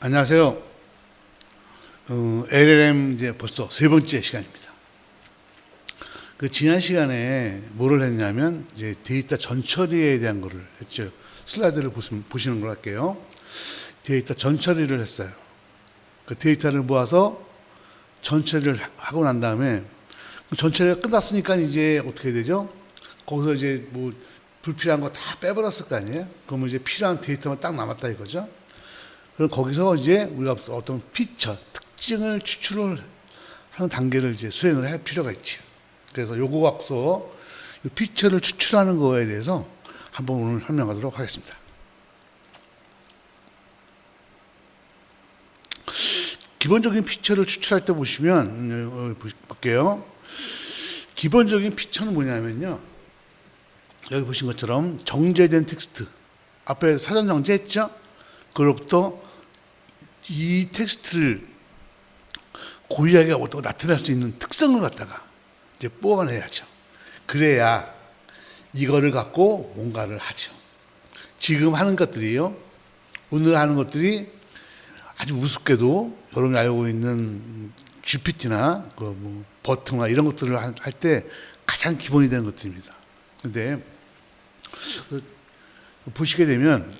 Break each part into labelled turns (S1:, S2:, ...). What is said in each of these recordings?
S1: 안녕하세요. LLM 이제 벌써 세 번째 시간입니다. 그 지난 시간에 뭐를 했냐면 이제 데이터 전처리에 대한 거를 했죠. 슬라이드를 보시는 걸 할게요. 데이터 전처리를 했어요. 그 데이터를 모아서 전처리를 하고 난 다음에 그 전처리가 끝났으니까 이제 어떻게 되죠? 거기서 이제 뭐 불필요한 거 다 빼버렸을 거 아니에요? 그러면 이제 필요한 데이터만 딱 남았다 이거죠. 그럼 거기서 이제 우리가 어떤 피처, 특징을 추출을 하는 단계를 이제 수행을 할 필요가 있지. 그래서 요거 갖고서 이 피처를 추출하는 거에 대해서 한번 오늘 설명하도록 하겠습니다. 기본적인 피처를 추출할 때 보시면, 볼게요. 기본적인 피처는 뭐냐면요. 여기 보신 것처럼 정제된 텍스트. 앞에 사전 정제했죠? 그로부터 이 텍스트를 고유하게 어떻게 나타낼 수 있는 특성을 갖다가 이제 뽑아내야죠. 그래야 이거를 갖고 뭔가를 하죠. 지금 하는 것들이요. 오늘 하는 것들이 아주 우습게도 여러분이 알고 있는 GPT나 그 뭐 버트나 이런 것들을 할 때 가장 기본이 되는 것들입니다. 근데 보시게 되면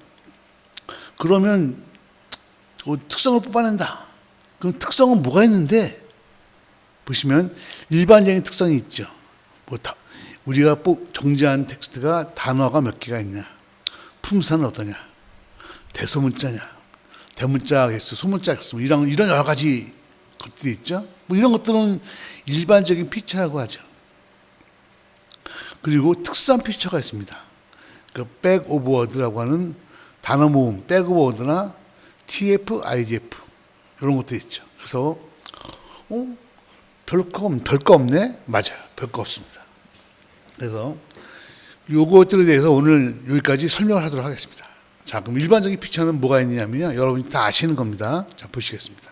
S1: 그러면 특성을 뽑아낸다. 그럼 특성은 뭐가 있는데? 보시면 일반적인 특성이 있죠. 우리가 정제한 텍스트가 단어가 몇 개가 있냐? 품사는 어떠냐? 대소문자냐? 대문자 개수, 소문자 개수, 이런 여러 가지 것들이 있죠. 뭐 이런 것들은 일반적인 피처라고 하죠. 그리고 특수한 피처가 있습니다. 그 백 오브 워드라고 하는 단어 모음, 백 오브 워드나 TF, IGF 이런 것도 있죠. 그래서 별거 없네? 맞아요. 별거 없습니다. 그래서 요것들에 대해서 오늘 여기까지 설명을 하도록 하겠습니다. 자, 그럼 일반적인 피처는 뭐가 있느냐면요. 여러분이 다 아시는 겁니다. 자, 보시겠습니다.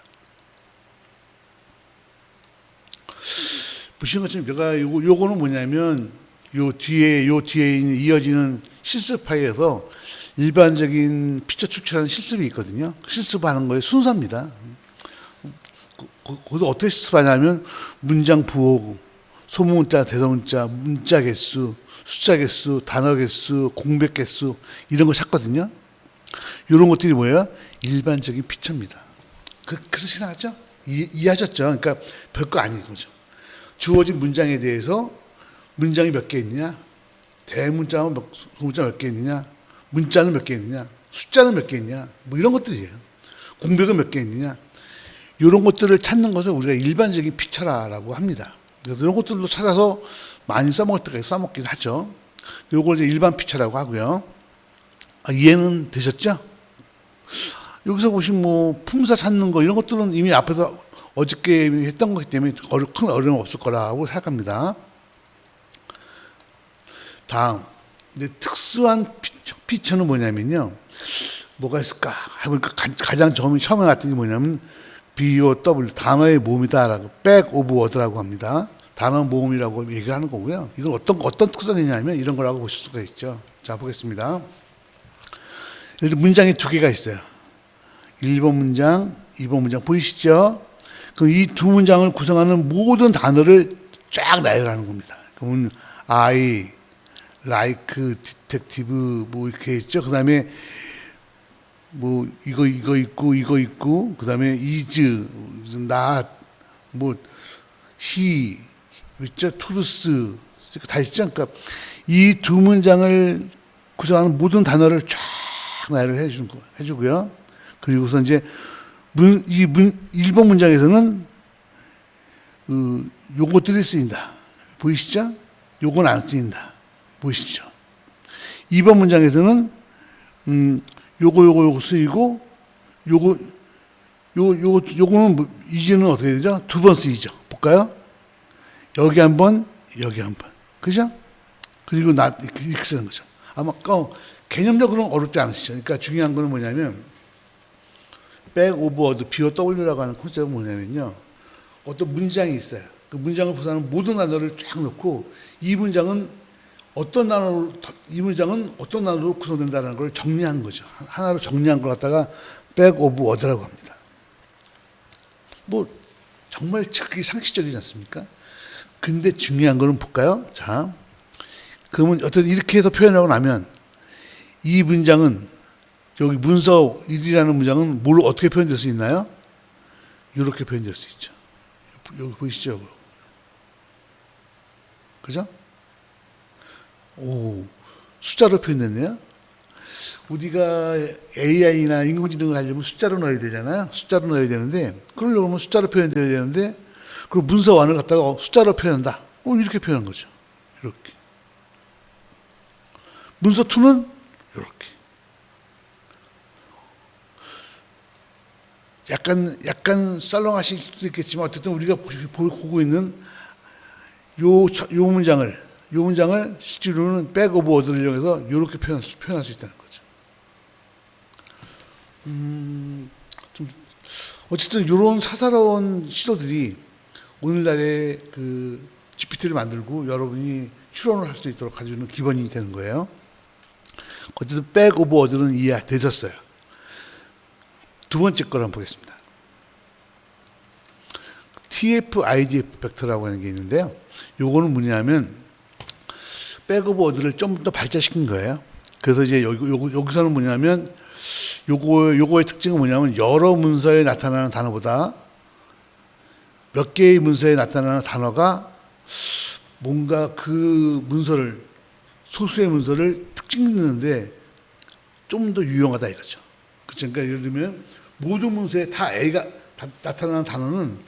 S1: 보시는 것처럼 제가 요거는 뭐냐면 요 뒤에 이어지는 실습 파일에서 일반적인 피처 추출하는 실습이 있거든요. 실습하는 거의 순서입니다. 거기서 어떻게 실습하냐면 문장 부호, 소문자, 대소문자, 문자 개수, 숫자 개수, 단어 개수, 공백 개수 이런 거 찾거든요. 이런 것들이 뭐예요? 일반적인 피처입니다. 그렇게 나왔죠? 이해하셨죠? 그러니까 별거 아닌 거죠. 주어진 문장에 대해서 문장이 몇 개 있느냐? 대문자는 소문자 몇 개 있느냐? 문자는 몇 개 있느냐? 숫자는 몇 개 있느냐? 뭐 이런 것들이에요. 공백은 몇 개 있느냐? 이런 것들을 찾는 것을 우리가 일반적인 피처라고 합니다. 그래서 이런 것들로 찾아서 많이 써먹을 때까지 써먹긴 하죠. 이걸 이제 일반 피처라고 하고요. 이해는 되셨죠? 여기서 보시면 뭐 품사 찾는 거 이런 것들은 이미 앞에서 어저께 했던 거기 때문에 큰 어려움 없을 거라고 생각합니다. 다음, 근데 특수한 피처는 뭐냐면요. 뭐가 있을까? 해보니까 가장 처음에 나왔던 게 뭐냐면 BOW, 단어의 모음이다라고, 백 오브 워드라고 합니다. 단어 모음이라고 얘기를 하는 거고요. 이건 어떤 특성이냐면 이런 거라고 보실 수가 있죠. 자, 보겠습니다. 예를 들어 문장이 두 개가 있어요. 1번 문장, 2번 문장 보이시죠? 그럼 이 두 문장을 구성하는 모든 단어를 쫙 나열하는 겁니다. 그러면 I, like, detective 뭐 이렇게 있죠. 그다음에 뭐 이거 있고 그다음에 is, not, 뭐 he 있죠. truth 다 있죠. 그러니까 이 두 문장을 구성하는 모든 단어를 쫙 나열을 해주고요. 그리고서 이제 1번 문장에서는 요것들이 쓰인다. 보이시죠? 요건 안 쓰인다. 보이시죠? 2번 문장에서는 요거 쓰이고 요거는 이제는 어떻게 되죠? 두 번 쓰이죠. 볼까요? 여기 한 번, 여기 한 번. 그죠? 그리고 이렇게 쓰는 거죠. 아마 개념적으로는 어렵지 않으시죠. 그러니까 중요한 거는 뭐냐면 백 오브 워드, BOW라고 하는 콘셉트는 뭐냐면요. 어떤 문장이 있어요. 그 문장을 구성하는 모든 단어를 쫙 넣고 이 문장은 어떤 단어로 구성된다는 걸 정리한 거죠. 하나로 정리한 걸 갖다가 백 오브 워드라고 합니다. 뭐 정말 그게 상식적이지 않습니까? 근데 중요한 거는 볼까요? 자, 그러면 어떤 이렇게 해서 표현하고 나면 이 문장은 여기 문서 1이라는 문장은 뭘 어떻게 표현될 수 있나요? 이렇게 표현될 수 있죠. 여기 보이시죠? 그죠? 오, 숫자로 표현됐네요. 우리가 AI나 인공지능을 하려면 숫자로 넣어야 되잖아요. 숫자로 넣어야 되는데, 그러려고 하면 숫자로 표현돼야 되는데, 그리고 문서 1을 갖다가 숫자로 표현한다. 이렇게 표현한 거죠. 이렇게. 문서 2는 이렇게. 약간 썰렁하실 수도 있겠지만, 어쨌든 우리가 보고 있는 요 문장을 실제로는 백 오브 워드를 이용해서 이렇게 표현할 수 있다는 거죠. 좀 어쨌든 이런 사사로운 시도들이 오늘날의 그 GPT를 만들고 여러분이 추론을 할 수 있도록 가지고는 기본이 되는 거예요. 어쨌든 백 오브 워드는 이해되셨어요. 두 번째 걸 한번 보겠습니다. TF IDF 벡터라고 하는 게 있는데요. 요거는 뭐냐면 백 오브 워드를 좀 더 발전시킨 거예요. 그래서 이제 여기서는 뭐냐면 요거의 특징은 뭐냐면 여러 문서에 나타나는 단어보다 몇 개의 문서에 나타나는 단어가 뭔가 그 문서를 소수의 문서를 특징짓는데 좀 더 유용하다 이거죠. 그러니까 예를 들면 모든 문서에 다 A가 나타나는 단어는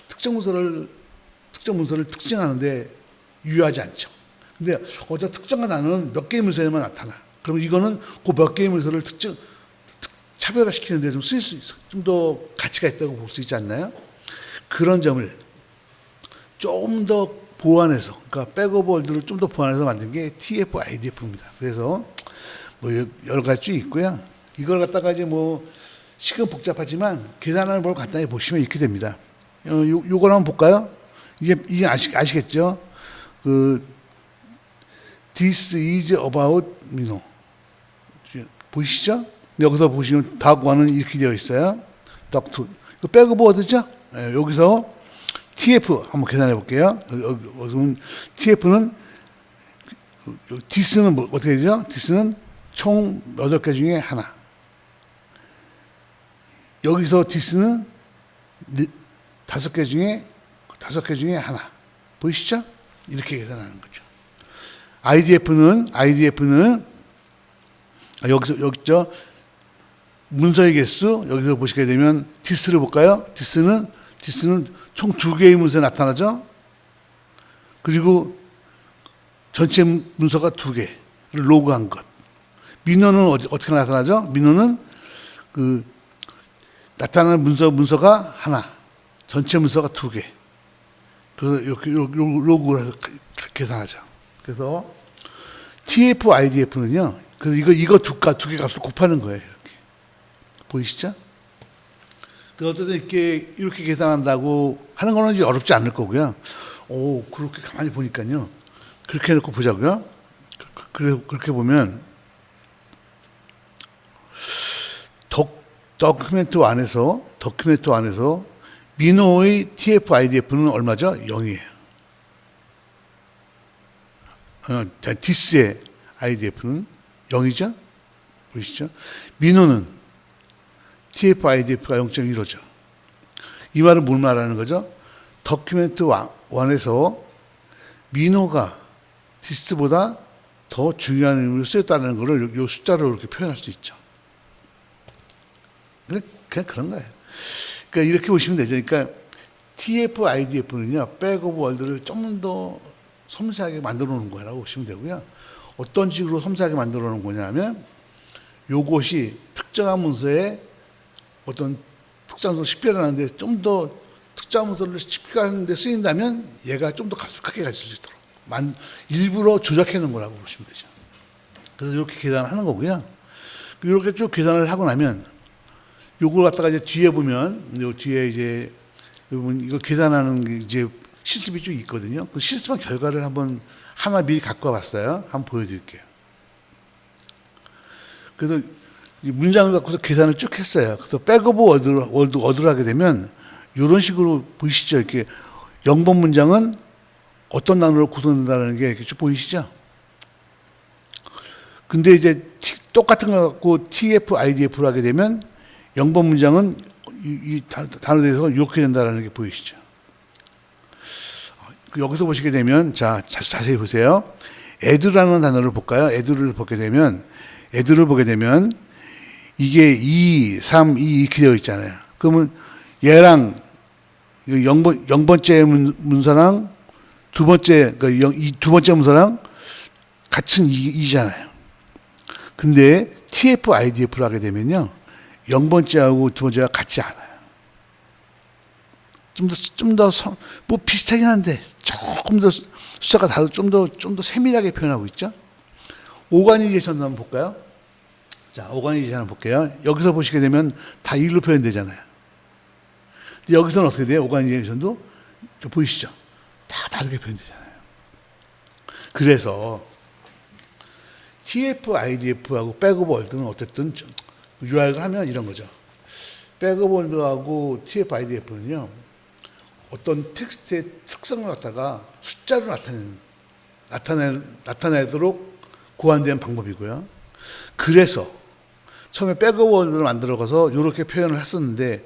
S1: 특정 문서를 특징하는데 유효하지 않죠. 근데 어떤 특정한 단어는 몇 개의 문서에만 나타나. 그러면 이거는 그 몇 개의 문서를 차별화시키는데 좀 쓸 수 있어. 좀 더 가치가 있다고 볼 수 있지 않나요? 그런 점을 좀 더 보완해서, 그러니까 백오버월드를 좀 더 보완해서 만든 게 TF IDF입니다. 그래서 뭐 여러 가지 쭉 있고요. 이걸 갖다가 이제 뭐 식은 복잡하지만 계산하는 걸 간단히 보시면 이렇게 됩니다. 요걸 한번 볼까요? 이게 아시겠죠? This is about 민호. 보이시죠? 여기서 보시면 다구와는 이렇게 되어 있어요. 덕투. 이거 백오버워드죠? 여기서 TF 한번 계산해 볼게요. TF는 this는 뭐 어떻게 되죠? this는 총 8개 중에 하나. 여기서 this는 5개 중에 하나. 보이시죠? 이렇게 계산하는 거죠. IDF는 여기죠. 문서의 개수 여기서 보시게 되면 this를 볼까요? this는 총 2개의 문서에 나타나죠. 그리고 전체 문서가 2개를 로그한 것. 민호는 어떻게 나타나죠? 민호는 그 나타나는 문서가 하나, 전체 문서가 2개. 그래서 이렇게 로그를 해서 계산하죠. 그래서 TF IDF는요. 그래서 이거 두 개 값을 곱하는 거예요. 이렇게 보이시죠? 어쨌든 이렇게 계산한다고 하는 거는 이제 어렵지 않을 거고요. 그렇게 가만히 보니까요. 그렇게 해놓고 보자고요. 그렇게 보면 다큐멘트 안에서 민호의 TF IDF는 얼마죠? 0이에요. 디스의 IDF는 0이죠? 보이시죠? 민호는 TF IDF가 0.15죠. 이 말은 뭘 말하는 거죠? 다큐멘트 1에서 민호가 디스보다 더 중요한 의미로 쓰였다는 것을 이 숫자로 이렇게 표현할 수 있죠. 그냥 그런 거예요. 그러니까 이렇게 보시면 되죠. 그러니까 TF IDF는요, 백 오브 월드를 좀 더 섬세하게 만들어 놓은 거라고 보시면 되고요. 어떤 식으로 섬세하게 만들어 놓은 거냐면, 요것이 특정한 문서에 어떤 특정 문서를 식별하는데 좀 더 특정 문서를 식별하는데 쓰인다면 얘가 좀 더 값을 크게 가질 수 있도록 일부러 조작해 놓은 거라고 보시면 되죠. 그래서 이렇게 계산을 하는 거고요. 이렇게 쭉 계산을 하고 나면 요걸 갖다가 이제 뒤에 보면 요 뒤에 이제 이거 계산하는 게 이제 실습이 쭉 있거든요. 그 실습한 결과를 한번 하나 미리 갖고 와봤어요. 한번 보여드릴게요. 그래서 이 문장을 갖고서 계산을 쭉 했어요. 그래서 백 오브 워드를 하게 되면 이런 식으로 보이시죠? 이렇게 0번 문장은 어떤 단어로 구성된다는 게 이렇게 쭉 보이시죠? 근데 이제 똑같은 거 갖고 TF, IDF로 하게 되면 0번 문장은 이 단어에 대해서 이렇게 된다는 게 보이시죠? 여기서 보시게 되면 자세히 보세요. 에드라는 단어를 볼까요? 에드를 보게 되면 이게 2, 3, 2 이렇게 되어 있잖아요. 그러면 얘랑 0번째 문서랑 두 번째 문서랑 같은 2잖아요. 근데 TF, IDF를 하게 되면요. 0번째하고 두 번째가 같지 않아요. 뭐 비슷하긴 한데 조금 더 숫자가 다르고 좀 더 세밀하게 표현하고 있죠. 오가니제이션 한번 볼까요? 자, 오가니제이션 한번 볼게요. 여기서 보시게 되면 다 일로 표현되잖아요. 근데 여기서는 어떻게 돼요? 오가니제이션도 보이시죠? 다 다르게 표현되잖아요. 그래서 TF, IDF하고 백오버 월드는 어쨌든 요약을 하면 이런 거죠. 백오버 월드하고 TF, IDF는요. 어떤 텍스트의 특성을 갖다가 숫자로 나타내도록 고안된 방법이고요. 그래서 처음에 백오버 월드를 만들어가서 이렇게 표현을 했었는데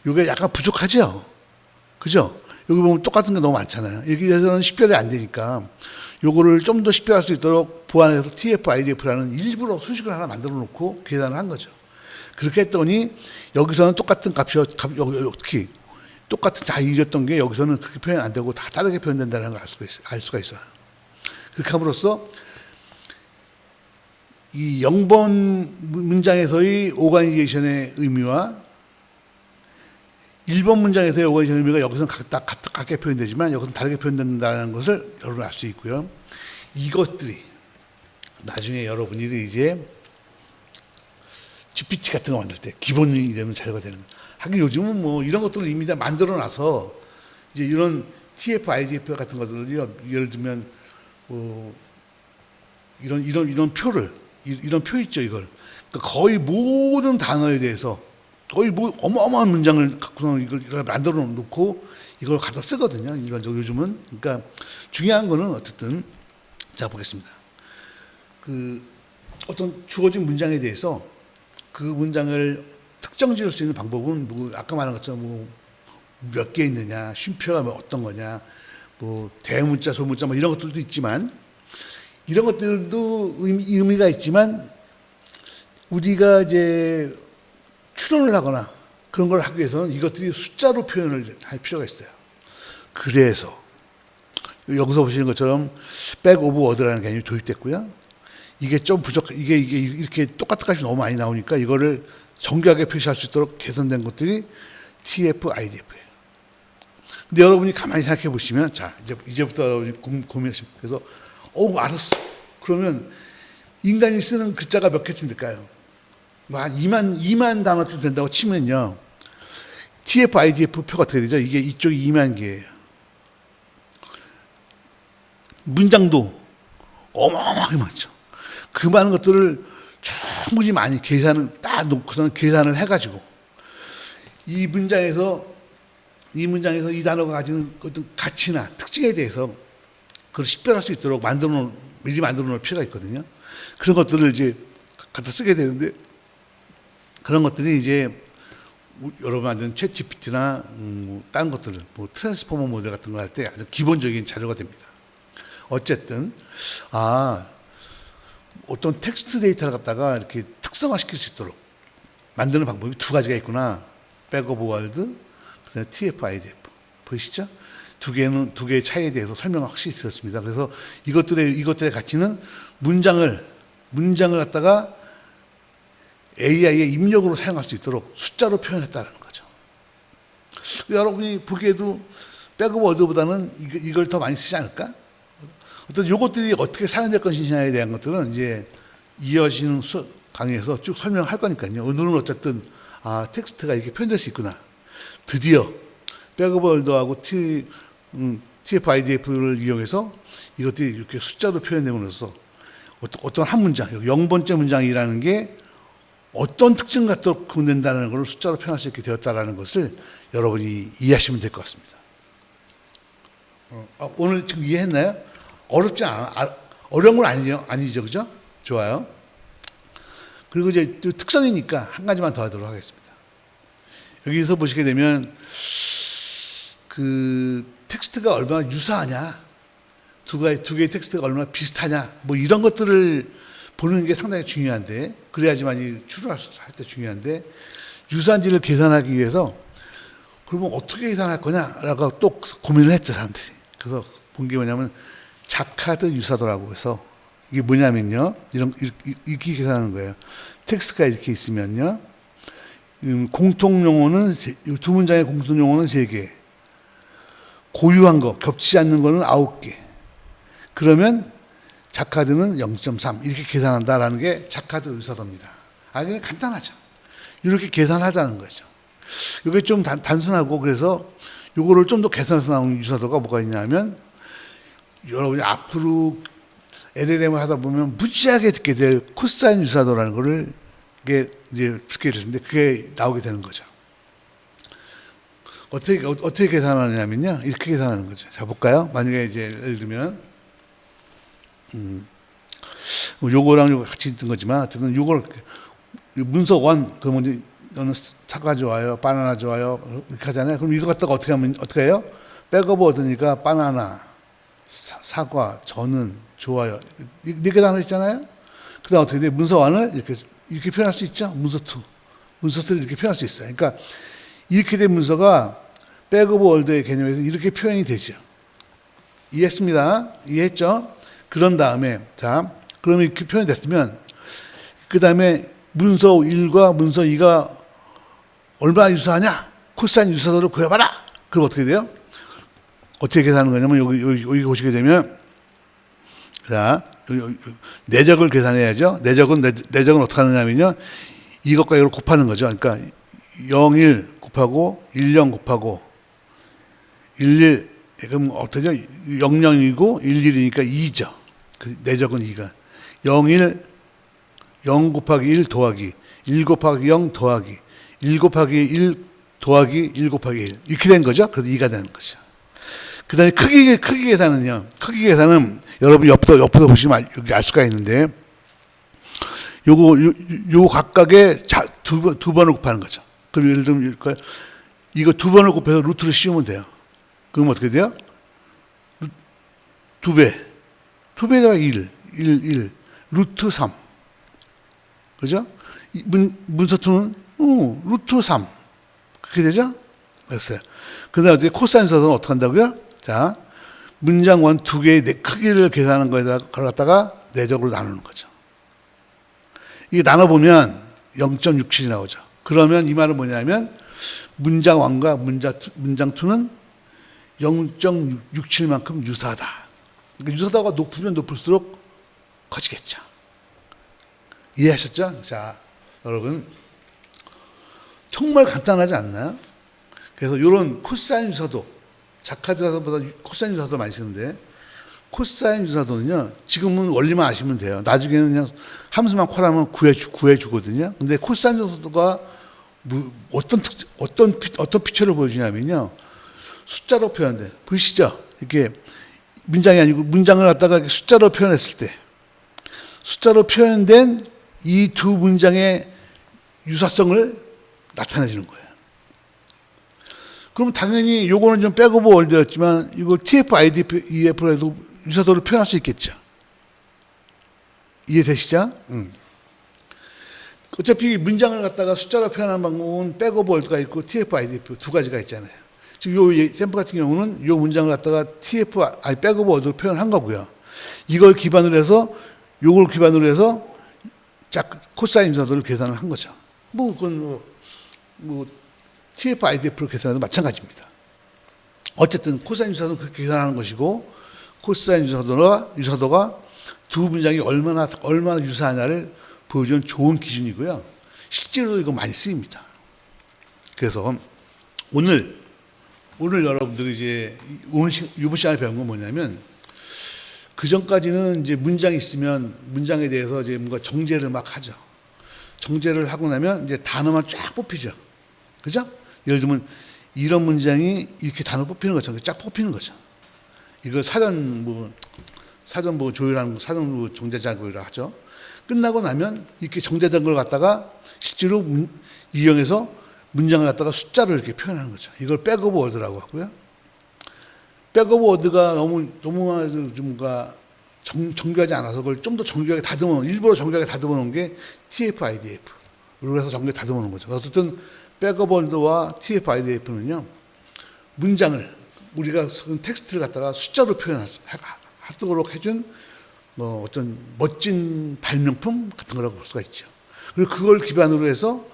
S1: 이게 약간 부족하죠? 그죠? 여기 보면 똑같은 게 너무 많잖아요. 여기에서는 식별이 안 되니까 요거를 좀 더 식별할 수 있도록 보완해서 TF, IDF라는 일부러 수식을 하나 만들어 놓고 계산을 한 거죠. 그렇게 했더니 여기서는 똑같은 값이 특히 똑같은 자일이었던 게 여기서는 그렇게 표현 안 되고 다 다르게 표현된다는 걸 알 수가 있어요. 그렇게 함으로써 이 0번 문장에서의 오가니제이션의 의미와 1번 문장에서의 오가니제이션 의미가 여기서는 같게 표현되지만 여기서는 다르게 표현된다는 것을 여러분 알 수 있고요. 이것들이 나중에 여러분이 이제 GPT 같은 거 만들 때 기본이 되는 자료가 되는 거예요. 하긴 요즘은 뭐 이런 것들을 이미 다 만들어 놔서 이제 이런 TF, IDF 같은 것들을요, 예를 들면 뭐 이런 표를 이런 표 있죠, 이걸. 그러니까 거의 모든 단어에 대해서 거의 뭐 어마어마한 문장을 갖고서 이걸 만들어 놓고 이걸 갖다 쓰거든요. 일반적으로 요즘은. 그러니까 중요한 거는 어쨌든 자 보겠습니다. 그 어떤 주어진 문장에 대해서 그 문장을 특정 지을 수 있는 방법은 뭐 아까 말한 것처럼 뭐 몇 개 있느냐, 쉼표가 뭐 어떤 거냐, 뭐 대문자, 소문자 뭐 이런 것들도 있지만 이런 것들도 의미가 있지만 우리가 이제 추론을 하거나 그런 걸 하기 위해서는 이것들이 숫자로 표현을 할 필요가 있어요. 그래서 여기서 보시는 것처럼 백 오브 워드라는 개념이 도입됐고요. 이게 좀 이게 이렇게 똑같은 값이 너무 많이 나오니까 이거를 정교하게 표시할 수 있도록 개선된 것들이 TF, IDF예요. 근데 여러분이 가만히 생각해 보시면, 자, 이제부터 여러분이 고민하시면, 그래서, 알았어. 그러면 인간이 쓰는 글자가 몇 개쯤 될까요? 뭐 한 2만 단어쯤 된다고 치면요. TF, IDF 표가 어떻게 되죠? 이게 이쪽이 2만 개예요. 문장도 어마어마하게 많죠. 그 많은 것들을 충분히 많이 계산을 딱 놓고서는 계산을 해가지고 이 문장에서 이 단어가 가지는 어떤 가치나 특징에 대해서 그걸 식별할 수 있도록 미리 만들어 놓을 필요가 있거든요. 그런 것들을 이제 갖다 쓰게 되는데 그런 것들이 이제 여러분 만든 챗 GPT나 다른 것들을 뭐 트랜스포머 모델 같은 거 할 때 아주 기본적인 자료가 됩니다. 어쨌든 어떤 텍스트 데이터를 갖다가 이렇게 특성화시킬 수 있도록 만드는 방법이 두 가지가 있구나. 백오브 월드, 그다음에 TF, IDF. 보이시죠? 두 개의 차이에 대해서 설명을 확실히 드렸습니다. 그래서 이것들의 가치는 문장을 갖다가 AI의 입력으로 사용할 수 있도록 숫자로 표현했다는 거죠. 여러분이 보기에도 백오브 월드보다는 이걸 더 많이 쓰지 않을까? 어떤 요것들이 어떻게 사용될 것이냐에 대한 것들은 이제 이어지는 강의에서 쭉 설명할 거니까요. 오늘은 어쨌든 텍스트가 이렇게 표현될 수 있구나. 드디어 백오브 월드하고 TF, IDF를 이용해서 이것들이 이렇게 숫자로 표현됨으로써 어떤 한 문장, 0번째 문장이라는 게 어떤 특징을 갖도록 구분된다는 것을 숫자로 표현할 수 있게 되었다는 것을 여러분이 이해하시면 될 것 같습니다. 오늘 지금 이해했나요? 어렵지 않아. 어려운 건 아니죠. 그죠? 좋아요. 그리고 이제 또 특성이니까 한 가지만 더 하도록 하겠습니다. 여기서 보시게 되면 그 텍스트가 얼마나 유사하냐, 두 개의 텍스트가 얼마나 비슷하냐, 뭐 이런 것들을 보는 게 상당히 중요한데, 그래야지만 추론할 때 중요한데, 유사한지를 계산하기 위해서 그러면 어떻게 계산할 거냐라고 또 고민을 했죠, 사람들이. 그래서 본 게 뭐냐면 자카드 유사도라고 해서, 이게 뭐냐면요, 이렇게 계산하는 거예요. 텍스트가 이렇게 있으면요, 공통 용어는 두 문장의 공통 용어는 3개, 고유한 거, 겹치지 않는 거는 9개. 그러면 자카드는 0.3 이렇게 계산한다라는 게 자카드 유사도입니다. 그냥 간단하죠. 이렇게 계산하자는 거죠. 이게 좀 단순하고, 그래서 이거를 좀 더 계산해서 나온 유사도가 뭐가 있냐면, 여러분이 앞으로 LLM을 하다 보면 무지하게 듣게 될 코사인 유사도라는 거를 이게 이제 듣게 되는데, 그게 나오게 되는 거죠. 어떻게 계산하느냐면요, 이렇게 계산하는 거죠. 자, 볼까요? 만약에 이제 예를 들면 요거랑 요거 같이 있던 거지만, 어쨌든 요걸 문서 1, 그러면 이제 너는 사과 좋아요, 바나나 좋아요, 이렇게 하잖아요. 그럼 이거 갖다가 어떻게 해요? 백오버 얻으니까 바나나, 사과, 저는 좋아요. 네 개 단어 있잖아요. 그다음 어떻게 돼? 문서 1을 이렇게 표현할 수 있죠. 문서 2, 문서 3를 이렇게 표현할 수 있어요. 그러니까 이렇게 된 문서가 백오버 월드의 개념에서 이렇게 표현이 되죠. 이해했습니다. 이해했죠? 그런 다음에, 자, 그러면 이렇게 표현이 됐으면, 그 다음에 문서 1과 문서 2가 얼마나 유사하냐? 코사인 유사도를 구해봐라! 그럼 어떻게 돼요? 어떻게 계산하는 거냐면, 여기 보시게 되면, 자, 내적을 계산해야죠. 내적은 어떻게 하느냐면요, 이것과 이걸 곱하는 거죠. 그러니까 01 곱하고 10 곱하고 11, 그럼 어떻게 되죠? 00이고 11이니까 2죠. 그 내적은 2가 01, 0 곱하기 1 더하기 1 곱하기 0 더하기 1 곱하기 1 더하기 1 곱하기 1 이렇게 된 거죠. 그래서 2가 되는 거죠. 그 다음에 크기 계산은요. 크기 계산은 여러분 옆으로 보시면 여기 알 수가 있는데, 요 각각의 두 번을 곱하는 거죠. 그리고 예를 들면 이거 2번을 곱해서 루트를 씌우면 돼요. 그럼 어떻게 돼요? 2배에다가 1, 루트 3. 그죠? 문서 2는 루트 3. 그렇게 되죠? 됐어요. 그 다음에 어떻게 코사인 유사도는 어떻게 한다고요? 자, 문장 1, 2개의 크기를 계산하는 거에다가 갖다가 내적으로 나누는 거죠. 이게 나눠보면 0.67이 나오죠. 그러면 이 말은 뭐냐면, 문장 1과 문장 2는 0.67만큼 유사하다. 그러니까 유사도가 높으면 높을수록 커지겠죠. 이해하셨죠? 자, 여러분, 정말 간단하지 않나요? 그래서 이런 코사인 유사도, 자카드 유사도보다 코사인 유사도 많이 쓰는데, 코사인 유사도는요, 지금은 원리만 아시면 돼요. 나중에는 그냥 함수만 콜하면 구해주거든요. 근데 코사인 유사도가 어떤 피처를 보여주냐면요, 숫자로 표현돼. 보이시죠? 이렇게 문장이 아니고 문장을 갖다가 숫자로 표현했을 때, 숫자로 표현된 이 두 문장의 유사성을 나타내주는 거예요. 그럼 당연히 요거는 좀 백오버 월드였지만, 이걸 TF, IDF, EF로 해도 유사도를 표현할 수 있겠죠. 이해되시죠? 어차피 문장을 갖다가 숫자로 표현하는 방법은 백오버 월드가 있고 TF, IDF 두 가지가 있잖아요. 지금 요 샘플 같은 경우는 요 문장을 갖다가 백오버 월드로 표현한 거고요. 이걸 기반으로 해서, 요걸 기반으로 해서 코사인 유사도를 계산을 한 거죠. 그건 TF, IDF로 계산해도 마찬가지입니다. 어쨌든 코사인 유사도는 그렇게 계산하는 것이고, 코사인 유사도가 두 문장이 얼마나 유사하냐를 보여주는 좋은 기준이고요. 실제로 이거 많이 쓰입니다. 그래서 오늘 여러분들이 이제 이번 시간에 배운 건 뭐냐면, 그 전까지는 이제 문장이 있으면 문장에 대해서 이제 뭔가 정제를 막 하죠. 정제를 하고 나면 이제 단어만 쫙 뽑히죠. 그죠? 예를 들면 이런 문장이 이렇게 단어 뽑히는 것처럼 쫙 뽑히는 거죠. 이걸 사전 조율하는 사전 정제 작업이라 하죠. 끝나고 나면 이렇게 정제된 걸 갖다가 실제로 이용해서 문장을 갖다가 숫자로 이렇게 표현하는 거죠. 이걸 백오브 워드라고 하고요. 백오브 워드가 너무 좀 정교하지 않아서 그걸 좀 더 정교하게 다듬어, 일부러 정교하게 다듬어 놓은 게 TF-IDF. 그래서 정교하게 다듬어 놓은 거죠. 어쨌든 백오브 워드와 TF-IDF는요, 문장을 우리가 쓴 텍스트를 갖다가 숫자로 표현하도록 해준 어떤 멋진 발명품 같은 거라고 볼 수가 있죠. 그리고 그걸 기반으로 해서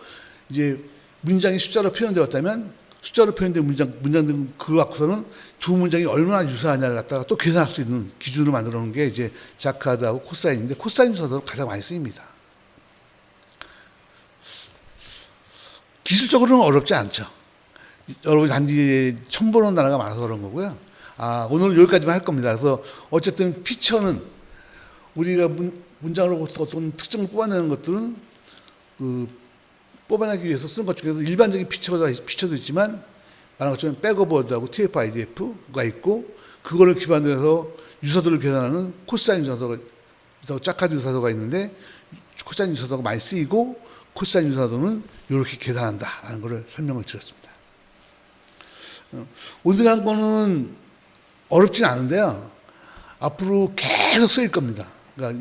S1: 이제 문장이 숫자로 표현되었다면 숫자로 표현된 문장들 그 갖고서는 두 문장이 얼마나 유사하냐를 갖다가 또 계산할 수 있는 기준으로 만들어 놓은 게 이제 자카드하고 코사인인데 코사인 유사도로 가장 많이 쓰입니다. 기술적으로는 어렵지 않죠. 여러분 단지 처음 보는 단어가 많아서 그런 거고요. 오늘 여기까지만 할 겁니다. 그래서 어쨌든 피처는 우리가 문장으로 어떤 특징을 뽑아내는 것들은 뽑아내기 위해서 쓰는 것 중에서 일반적인 피처도 있지만 말한 것처럼 백오브 워드하고 TF-IDF가 있고 그거를 기반으로 해서 유사도를 계산하는 코사인 유사도가 자카드 유사도가 있는데 코사인 유사도가 많이 쓰이고 코사인 유사도는 이렇게 계산한다라는 것을 설명을 드렸습니다. 오늘 한 거는 어렵진 않은데요. 앞으로 계속 쓰일 겁니다. 그러니까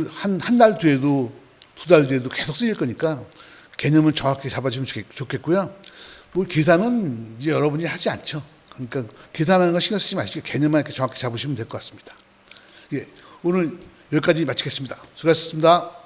S1: 한 달 뒤에도 두 달 뒤에도 계속 쓰일 거니까 개념은 정확히 잡아주면 좋겠고요. 계산은 이제 여러분이 하지 않죠. 그러니까 계산하는 거 신경 쓰지 마시고 개념만 이렇게 정확히 잡으시면 될 것 같습니다. 오늘 여기까지 마치겠습니다. 수고하셨습니다.